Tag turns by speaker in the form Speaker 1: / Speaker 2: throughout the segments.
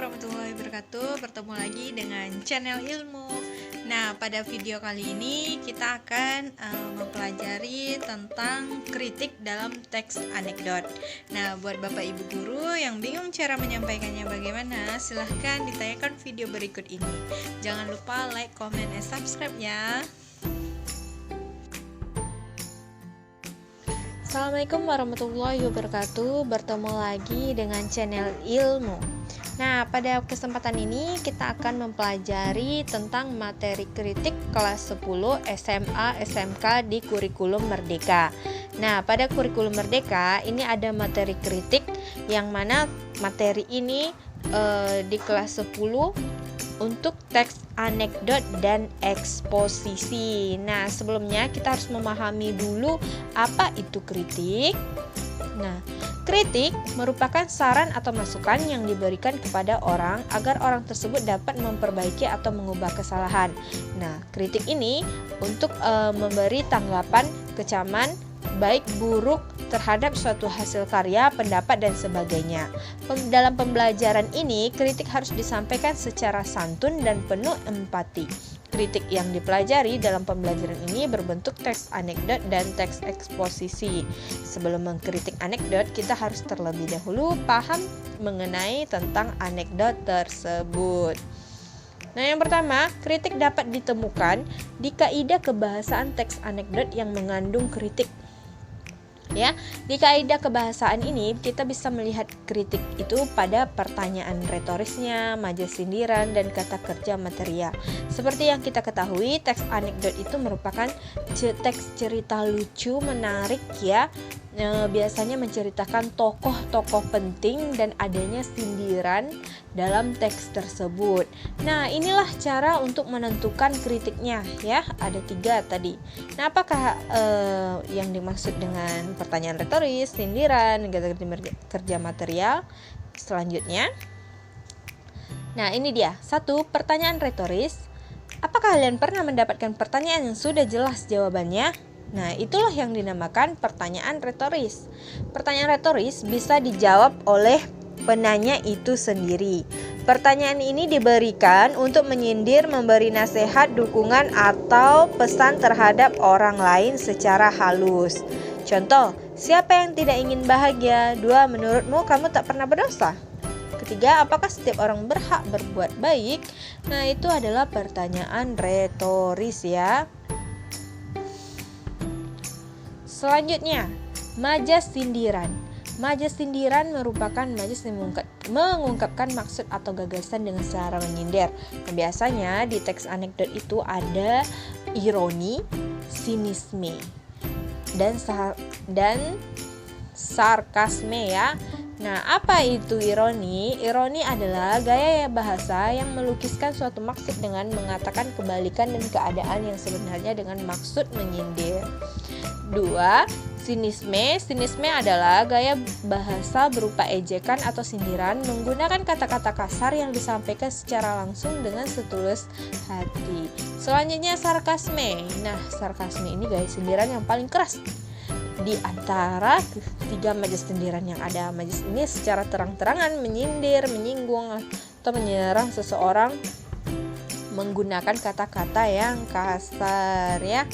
Speaker 1: warahmatullahi wabarakatuh. Bertemu lagi dengan channel ilmu. Nah, pada video kali ini kita akan mempelajari tentang kritik dalam teks anekdot. Nah, buat Bapak Ibu guru yang bingung cara menyampaikannya bagaimana, silahkan ditanyakan video berikut ini. Jangan lupa like, comment, and subscribe ya. Assalamualaikum warahmatullahi wabarakatuh. Bertemu lagi dengan channel ilmu. Nah, pada kesempatan ini kita akan mempelajari tentang materi kritik kelas 10 SMA SMK di kurikulum Merdeka. Nah, pada kurikulum Merdeka ini ada materi kritik yang mana materi ini di kelas 10 untuk teks anekdot dan eksposisi. Nah, sebelumnya kita harus memahami dulu apa itu kritik. Nah, kritik merupakan saran atau masukan yang diberikan kepada orang agar orang tersebut dapat memperbaiki atau mengubah kesalahan. Nah, kritik ini untuk memberi tanggapan kecaman baik buruk terhadap suatu hasil karya, pendapat, dan sebagainya. Dalam pembelajaran ini, kritik harus disampaikan secara santun dan penuh empati. Kritik yang dipelajari dalam pembelajaran ini berbentuk teks anekdot dan teks eksposisi. Sebelum mengkritik anekdot, kita harus terlebih dahulu paham mengenai tentang anekdot tersebut. Nah, yang pertama, kritik dapat ditemukan di kaidah kebahasaan teks anekdot yang mengandung kritik. Ya, di kaidah kebahasaan ini kita bisa melihat kritik itu pada pertanyaan retorisnya, majas sindiran, dan kata kerja material. Seperti yang kita ketahui, teks anekdot itu merupakan teks cerita lucu, menarik ya. Biasanya menceritakan tokoh-tokoh penting dan adanya sindiran dalam teks tersebut. Nah, inilah cara untuk menentukan kritiknya ya. Ada 3 tadi. Nah, apakah yang dimaksud dengan pertanyaan retoris, sindiran, kerja material? Selanjutnya, nah ini dia. 1. Pertanyaan retoris. Apakah kalian pernah mendapatkan pertanyaan yang sudah jelas jawabannya? Nah, itulah yang dinamakan pertanyaan retoris. Pertanyaan retoris bisa dijawab oleh penanya itu sendiri. Pertanyaan ini diberikan untuk menyindir, memberi nasihat, dukungan, atau pesan terhadap orang lain secara halus. Contoh, siapa yang tidak ingin bahagia? 2. Menurutmu kamu tak pernah berdosa? Ketiga, apakah setiap orang berhak berbuat baik? Nah, itu adalah pertanyaan retoris ya. Selanjutnya, majas sindiran. Majas sindiran merupakan majas yang mengungkapkan maksud atau gagasan dengan cara menyindir. Nah, biasanya di teks anekdot itu ada ironi, sinisme, dan sarkasme ya. Nah, apa itu ironi? Ironi adalah gaya bahasa yang melukiskan suatu maksud dengan mengatakan kebalikan dan keadaan yang sebenarnya dengan maksud menyindir. 2. Sinisme. Sinisme adalah gaya bahasa berupa ejekan atau sindiran menggunakan kata-kata kasar yang disampaikan secara langsung dengan setulus hati. Selanjutnya sarkasme. Nah, sarkasme ini gaya sindiran yang paling keras di antara 3 majas sindiran yang ada. Majas ini secara terang-terangan menyindir, menyinggung, atau menyerang seseorang menggunakan kata-kata yang kasar ya.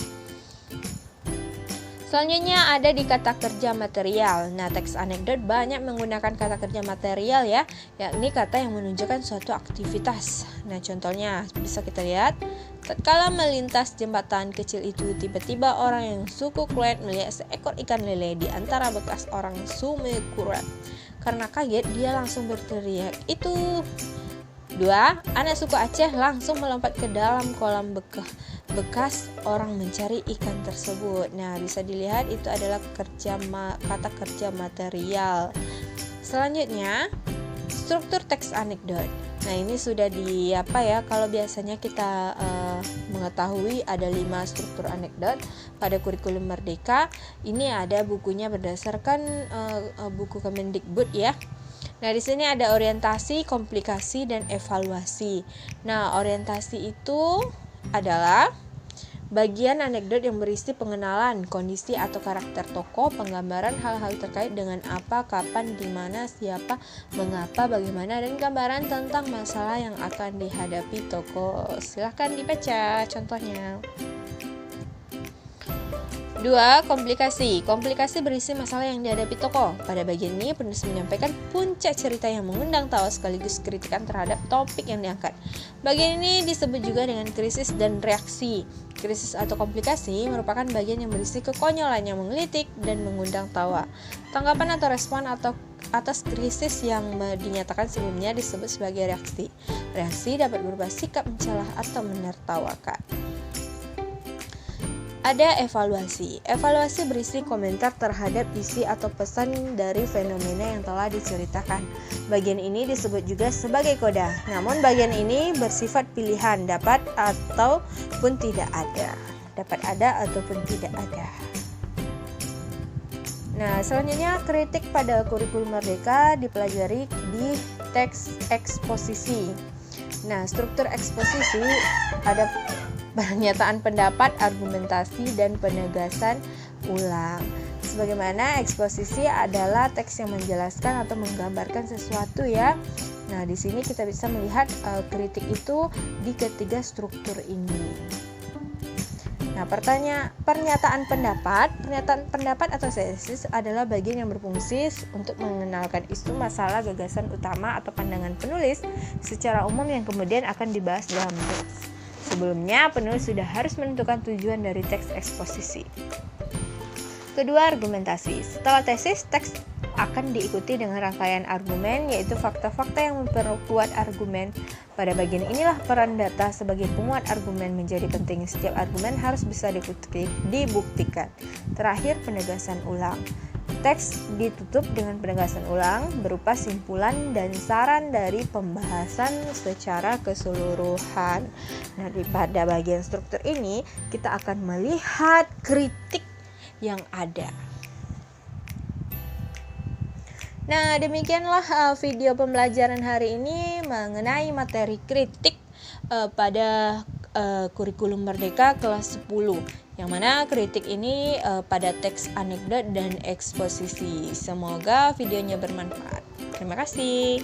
Speaker 1: Selanjutnya ada di kata kerja material. Nah, teks anekdot banyak menggunakan kata kerja material ya, yakni kata yang menunjukkan suatu aktivitas. Nah, contohnya bisa kita lihat, tatkala melintas jembatan kecil itu, tiba-tiba orang yang suku Klet melihat seekor ikan lele di antara bekas orang Sumekurat. Karena kaget, dia langsung berteriak, "Itu!" 2. Anak suku Aceh langsung melompat ke dalam kolam bekas orang mencari ikan tersebut. Nah, bisa dilihat itu adalah kata kerja material. Selanjutnya, struktur teks anekdot. Nah, ini sudah kalau biasanya kita mengetahui ada 5 struktur anekdot pada kurikulum Merdeka. Ini ada bukunya berdasarkan buku Kemendikbud ya. Nah, di sini ada orientasi, komplikasi, dan evaluasi. Nah, orientasi itu adalah Bagian anekdot yang berisi pengenalan, kondisi atau karakter tokoh, penggambaran hal-hal terkait dengan apa, kapan, di mana, siapa, mengapa, bagaimana, dan gambaran tentang masalah yang akan dihadapi tokoh. Silahkan dibaca contohnya. 2. Komplikasi. Komplikasi berisi masalah yang dihadapi tokoh. Pada bagian ini, penulis menyampaikan puncak cerita yang mengundang tawa sekaligus kritikan terhadap topik yang diangkat. Bagian ini disebut juga dengan krisis dan reaksi. Krisis atau komplikasi merupakan bagian yang berisi kekonyolan yang menggelitik dan mengundang tawa. Tanggapan atau respon atas krisis yang dinyatakan sebelumnya disebut sebagai reaksi. Reaksi dapat berupa sikap mencelah atau menertawakan. Ada evaluasi. Evaluasi berisi komentar terhadap isi atau pesan dari fenomena yang telah diceritakan. Bagian ini disebut juga sebagai koda. Namun bagian ini bersifat pilihan, dapat ataupun tidak ada. Dapat ada ataupun tidak ada. Nah, selanjutnya kritik pada kurikulum merdeka dipelajari di teks eksposisi. Nah, struktur eksposisi ada pernyataan pendapat, argumentasi, dan penegasan ulang. Sebagaimana eksposisi adalah teks yang menjelaskan atau menggambarkan sesuatu ya. Nah, di sini kita bisa melihat kritik itu di ketiga struktur ini. Nah, pernyataan pendapat atau tesis adalah bagian yang berfungsi untuk mengenalkan isu, masalah, gagasan utama atau pandangan penulis secara umum yang kemudian akan dibahas dalam teks. Sebelumnya, penulis sudah harus menentukan tujuan dari teks eksposisi. Kedua, argumentasi. Setelah tesis, teks akan diikuti dengan rangkaian argumen, yaitu fakta-fakta yang memperkuat argumen. Pada bagian inilah peran data sebagai penguat argumen menjadi penting. Setiap argumen harus bisa dibuktikan. Terakhir, penegasan ulang. Teks ditutup dengan penegasan ulang berupa simpulan dan saran dari pembahasan secara keseluruhan. Nah, pada bagian struktur ini kita akan melihat kritik yang ada. Nah, demikianlah video pembelajaran hari ini mengenai materi kritik pada kurikulum merdeka kelas 10. Yang mana kritik ini pada teks anekdot dan eksposisi. Semoga videonya bermanfaat. Terima kasih.